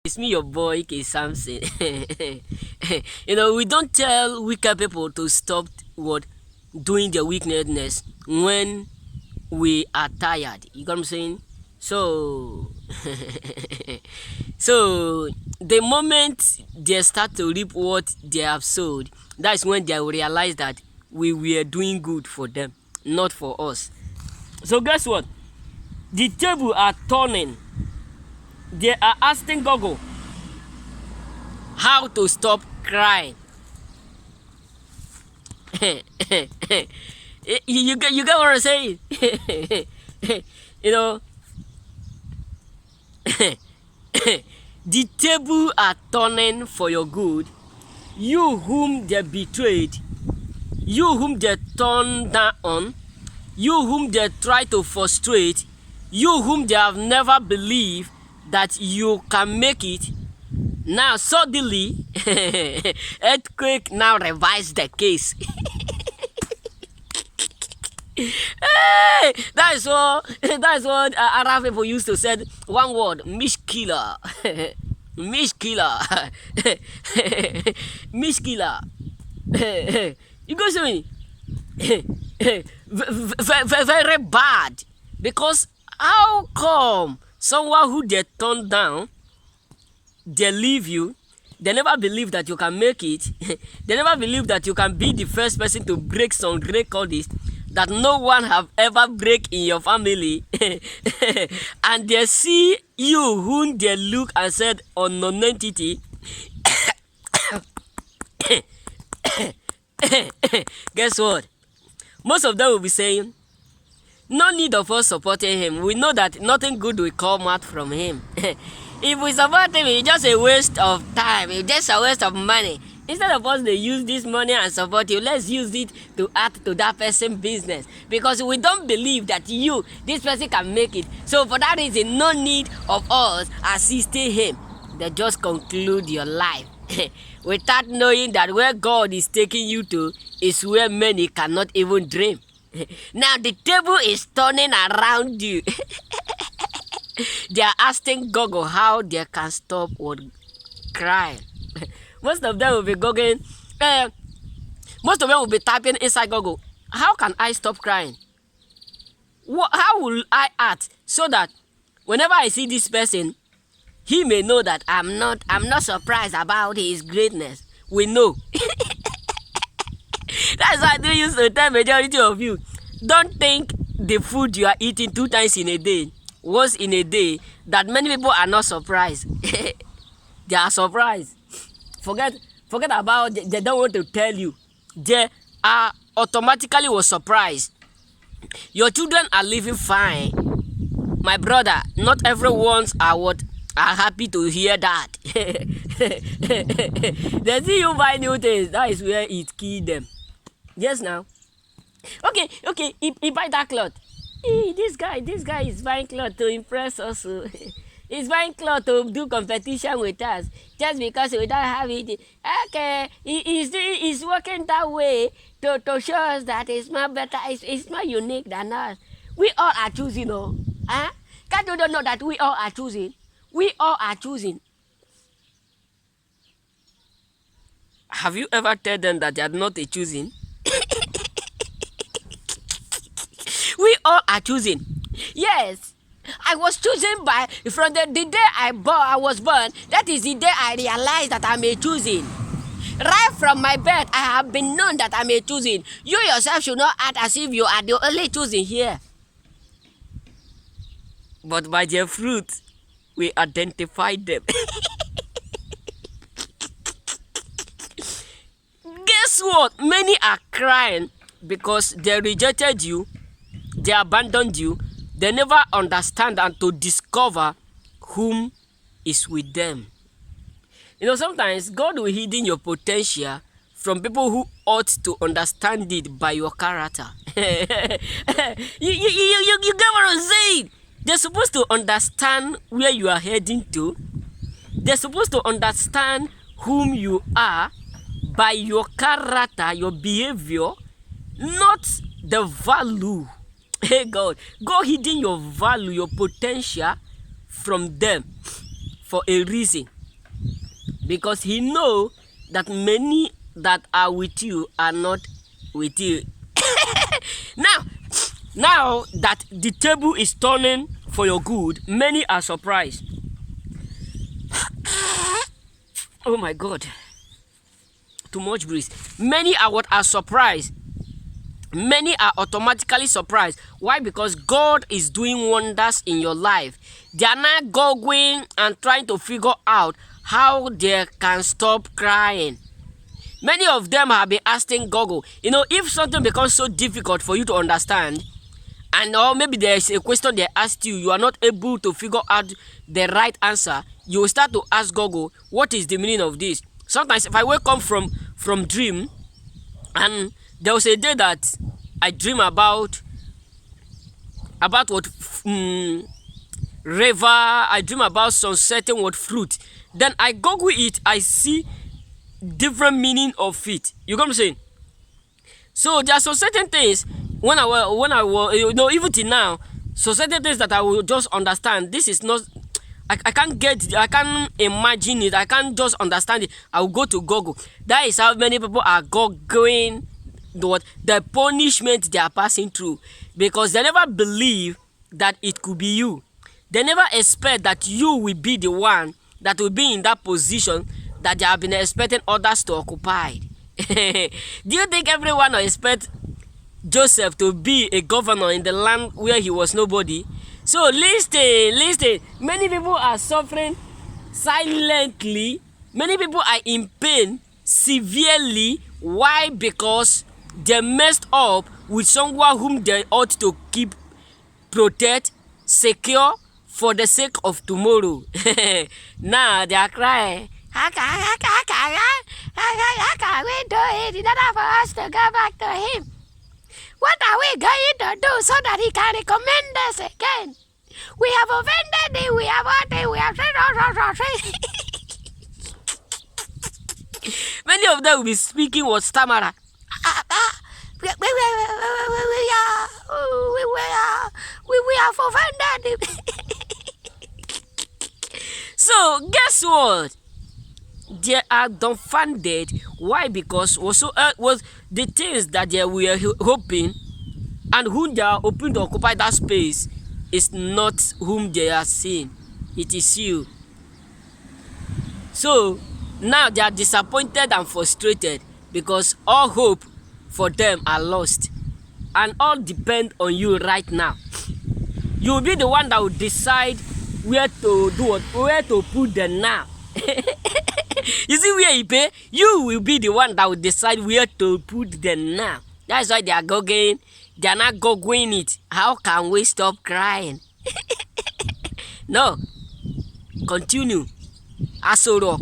It's me, your boy, K. Samson. We don't tell weaker people to stop what doing their wickedness when we are tired. You got what I'm saying? So, so the moment they start to reap what they have sowed, that's when they will realize that we were doing good for them, not for us. So guess what? The table are turning. They are asking Google how to stop crying. you get what I'm saying? you know, the table are turning for your good. You whom they betrayed, you whom they turned down on, you whom they try to frustrate, you whom they have never believed that you can make it. Now suddenly, earthquake now revised the case. Hey, that's what Arab people used to say. One word, mishkila, mishkila, mishkila. You go see me. Very bad, because how come someone who they turned down, they leave you, they never believe that you can make it, they never believe that you can be the first person to break some records that no one have ever break in your family, and they see you whom they look and said unknown entity. Guess what? Most of them will be saying, no need of us supporting him. We know that nothing good will come out from him. If we support him, it's just a waste of time. It's just a waste of money. Instead of us to use this money and support you, let's use it to add to that person's business. Because we don't believe that this person can make it. So for that reason, no need of us assisting him. They just conclude your life. Without knowing that where God is taking you to is where many cannot even dream. Now the table is turning around you. They are asking Google how they can stop crying. Most of them will be googling, most of them will be typing inside Google, how can I stop crying? How will I act so that whenever I see this person, he may know that I'm not surprised about his greatness. We know. That's why I do used to tell majority of you, don't think the food you are eating 2 times in a day, once in a day, that many people are not surprised. They are surprised. Forget about they don't want to tell you. They are automatically surprised. Your children are living fine. My brother, not everyone are happy to hear that. They see you buy new things. That is where it killed them. Yes, now. Okay. He buy that cloth. Hey, this guy is buying cloth to impress us. He's buying cloth to do competition with us just because we don't have it. Okay, he's working that way to show us that it's not better, it's not unique than us. We all are choosing, Huh? Can't you don't know that we all are choosing? We all are choosing. Have you ever told them that they are not a choosing? We all are choosing. Yes. I was chosen from the day I was born. That is the day I realized that I'm a choosing. Right from my birth, I have been known that I'm a choosing. You yourself should not act as if you are the only choosing here. But by their fruit, we identify them. Guess what? Many are crying because they rejected you, they abandoned you. They never understand and to discover whom is with them. Sometimes God will hidden your potential from people who ought to understand it by your character. you get what I'm saying? They're supposed to understand where you are heading to. They're supposed to understand whom you are by your character, your behavior, not the value. Hey God hiding your value, your potential from them. for a reason, because he know that many that are with you are not with you. Now that the table is turning for your good, many are surprised. Oh my God, too much breeze. Many are what are surprised. Many are automatically surprised. Why? Because God is doing wonders in your life. They are not going and trying to figure out how they can stop crying. Many of them have been asking Google, if something becomes so difficult for you to understand, and or maybe there is a question they asked you, you are not able to figure out the right answer, you will start to ask Google, what is the meaning of this? Sometimes if I wake up from dream, and there was a day that I dream about what river, I dream about some certain what fruit. Then I Google it, I see different meaning of it. You get what I'm saying? So there are some certain things when I was even till now, so certain things that I will just understand. This is not, I can't get it, I can't imagine it, I can't just understand it. I will go to Google. That is how many people are going the punishment they are passing through, because they never believe that it could be you. They never expect that you will be the one that will be in that position that they have been expecting others to occupy. Do you think everyone will expect Joseph to be a governor in the land where he was nobody? So listen, many people are suffering silently. Many people are in pain severely. Why? Because they messed up with someone whom they ought to keep, protect, secure for the sake of tomorrow. Now they are crying. How can we do it in order for us to go back to him? What are we going to do so that he can recommend us again? We have offended him, we have hurt him, we have said. Many of them will be speaking with stammerer. We have offended him. So guess what? They are dumbfounded. Why? Because also was the things that they were hoping and whom they are hoping to occupy that space is not whom they are seeing. It is you. So now they are disappointed and frustrated because all hope for them are lost, and all depend on you right now. You will be the one that will decide where to do what, where to put them now. You see where you pay? You will be the one that will decide where to put them now. That's why they are goggling. They are not goggling it. How can we stop crying? No. Continue. Aso Rock.